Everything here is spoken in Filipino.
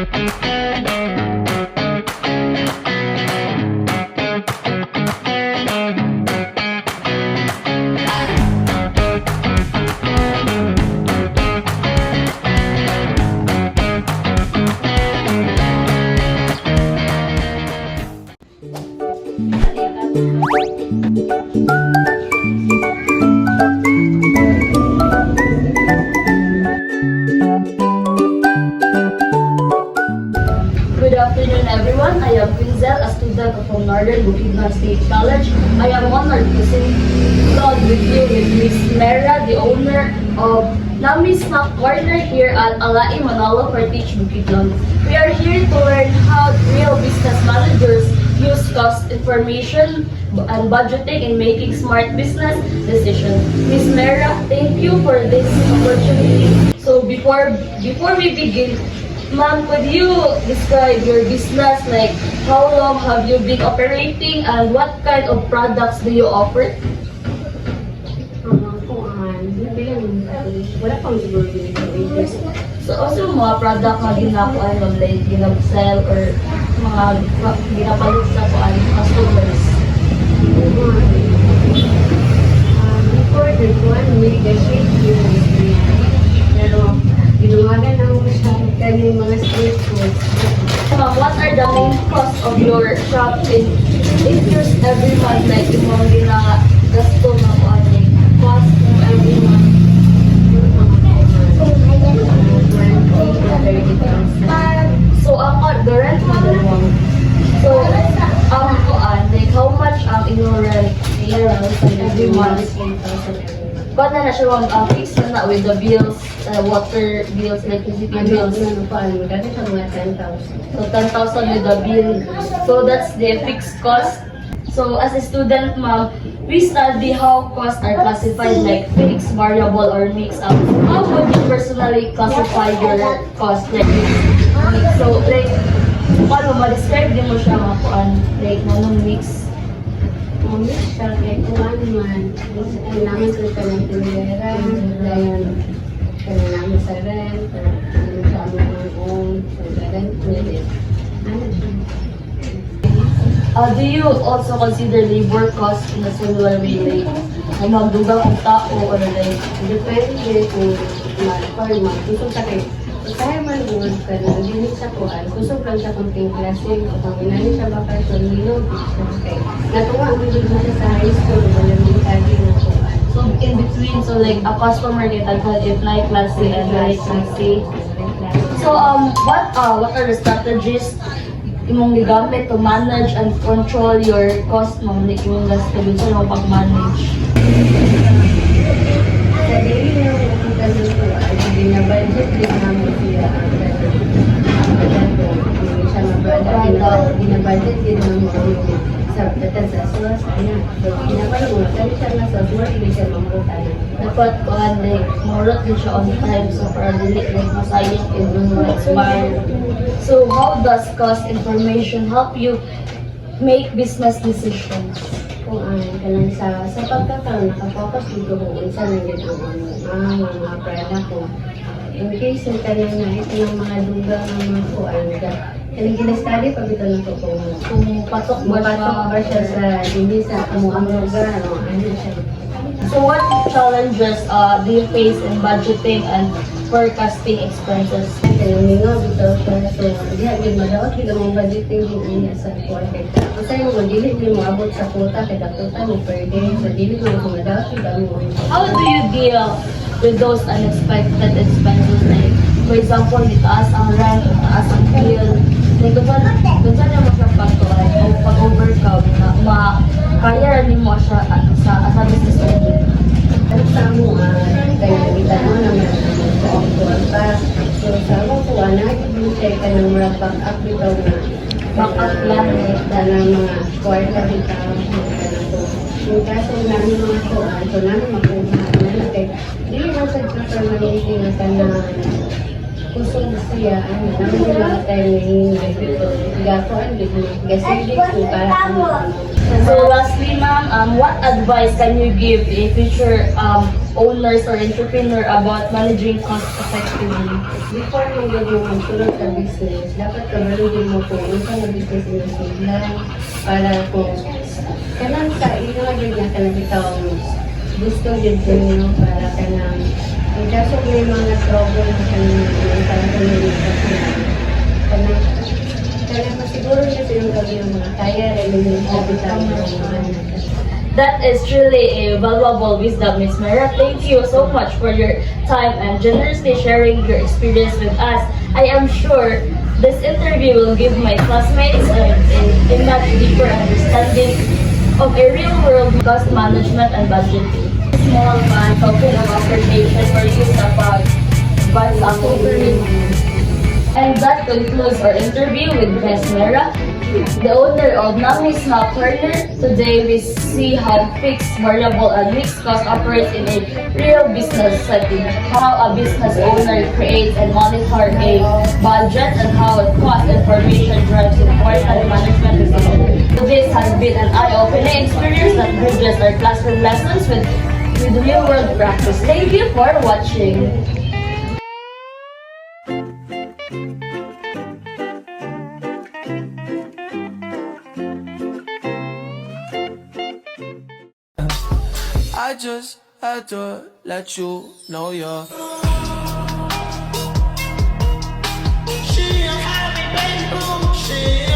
Good afternoon, everyone. I am Quinzel, a student from Northern Bukidnon State College. I am honored to sit down with you with Ms. Mera, the owner of Nami Snack Corner here at Alai Manalo Partich, Bukidnon. We are here to learn how real business managers use cost information and budgeting in making smart business decisions. Ms. Mera, thank you for this opportunity. So before we begin, ma'am, could you describe your business? Like, how long have you been operating and what kind of products do you offer? Wala pang siguro din. So, also mga product na ginakuan mo, like, ginag-sell or mga ginapalit sa kuan customers? Before the one, may gasip yung pero ginuwagan ang kanyang mga street foods. Ma'am, what are the main costs of your shop in years every month? Like, yung mga ginagasto na kuan, like, cost mo every month? So, the rent mo the one. So, kuan, like, how much in your rent every month? Kuan na siya ang fixed na with the bills, water bills, electricity bills. So 10,000 with the bill. So that's the fixed cost. So as a student, ma'am, we study how costs are classified like fixed, variable, or mixed up. How would you personally classify your cost? Like, so like, paano ma-describe din mo siya mga kuan? Like, nanong mix? Mix siya kay kuwan man. Kailangan ko ka ng tulera, dahil kailangan sa rent, sa aming own, sa rent credit. Do you also consider labor cost in a similar way? Like, ay magdugang ang tao or like, Depende kung ma-forma. Kusog sa kay kaya man good ka na dinig sa kuan, kusog lang sa konting klase kung inani siya baka so nilo kay natuwa ang bibig mo siya sa high school wala nang kagi na kuan. so in between, so like a customer get if night klase and night klase. So what are the strategies imong gigamit to manage and control your cost mo, like imong gasto dun sa pag-manage? Sa daily na kita ng kuan, binabudget din namin siya binabudget din namin sa datan sa source kanya. So binabudget mo kami siya na sa source hindi siya mamutan. Dapat kuan like murot din siya on time so para dili like masayang even mo expire. So how does cost information help you make business decisions? Kung kanang sa pagkakaroon nakapokus dito kung isa na din ang mga product ko. In case yung kanang na ito ng mga duga ng mga kuan kanang gina-study pag ito na ko kung Patok ba siya sa hindi sa ang lugar ano siya. So what challenges do you face in budgeting and forecasting expenses? Kaya mingaw bitaw siya so diha gid madawat gid ang budgeting din niya sa quarter. Kasi mo dili mo abot sa quota kay dagkutan mo per day so dili mo madawat gid ang mo. How do you deal with those unexpected expenses? Like, for example, itaas ang rent, itaas ang bill. Like, kung saan mo siya pagtuan o pag-overcome na kaya rin mo siya sa business owner? Ano sa mo kaya kita mo naman sa actual pa. So sa mo ko nag-check ka ng mga back-up bitaw na Backup plan ng mga quarter bitaw. Yung kaso namin mga kuhan, so namin makuha na kay dili mo sa permanente na kanang kusog siya, namin yung mga time na yung gakuan, gasidik, para So lastly, ma'am, what advice can you give a future owners or entrepreneur about managing cost effectively? Before mo gawin magsulod sa business, dapat kabalugin mo kung ano sa business na sudlan para kung kanang sa iyo nga yun nga kanang ikaw gusto yun din para kanang ang kaso may mga trouble na kanang para kanang kanang siguro niya silang gawin yung mga kaya rin yung capital ng mga anak. That is truly a valuable wisdom, Miss Mera. Thank you so much for your time and generously sharing your experience with us. I am sure this interview will give my classmates a much deeper understanding of a real-world cost management and budgeting. Small fun token of appreciation for you about what's And that concludes our interview with Miss Mera, the owner of Nami Snack Corner. Today we see how fixed, variable, and mixed cost operates in a real business setting, how a business owner creates and monitors a budget, and how cost information drives important management decisions. So this has been an eye-opening experience that bridges our classroom lessons with real-world practice. Thank you for watching. I just had to let you know you're. She had me, baby, she